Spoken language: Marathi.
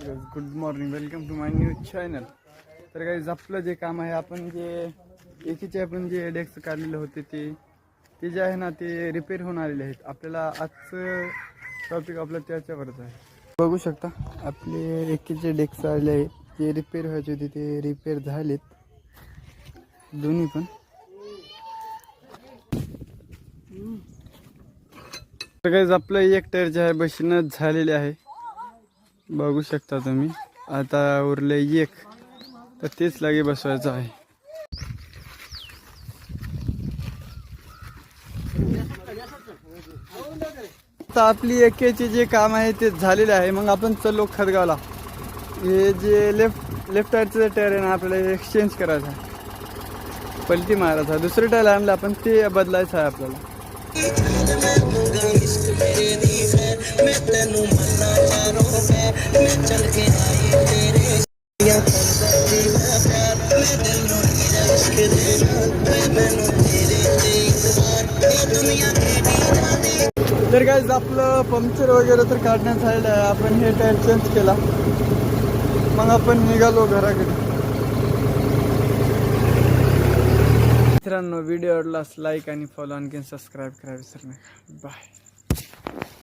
Good morning, welcome to my new channel. तर काही आपलं जे काम आहे, आपण जे एकीचे आपण जे डेस्क काढलेले होते ते जे आहे ना ते रिपेअर होऊन आलेले आहेत. आपल्याला आजचं टॉपिक आपलं त्याच्यावरच आहे. बघू शकता आपले एकीचे डेस्क आलेले आहेत, जे रिपेअर व्हायचे होते ते रिपेअर झालेत दोन्ही पण. तर काही आपलं एक टायर जे आहे बशीनच झालेले आहे, बघू शकता तुम्ही. आता उरले एक, तर तेच लागे बसवायचं आहे. आता आपली एकेचे जे काम आहे ते झालेले आहे. मग आपण चलो खदगावला. हे जे लेफ्ट टायरचं टायर आहे ना, आपल्याला एक्सचेंज करायचं आहे, पलटी मारायचा. दुसरं टायर आणलं आपण, ते बदलायचं आहे आपल्याला. तर काय आपलं पंक्चर वगैरे तर काढण्यात झालेलं आहे. आपण हे टायर चेंज केला, मग आपण निघालो घराकडे. मित्रांनो, व्हिडिओ आवडल्यास लाईक आणि फॉलो, आणखी सबस्क्राईब करा विसरू नका. बाय.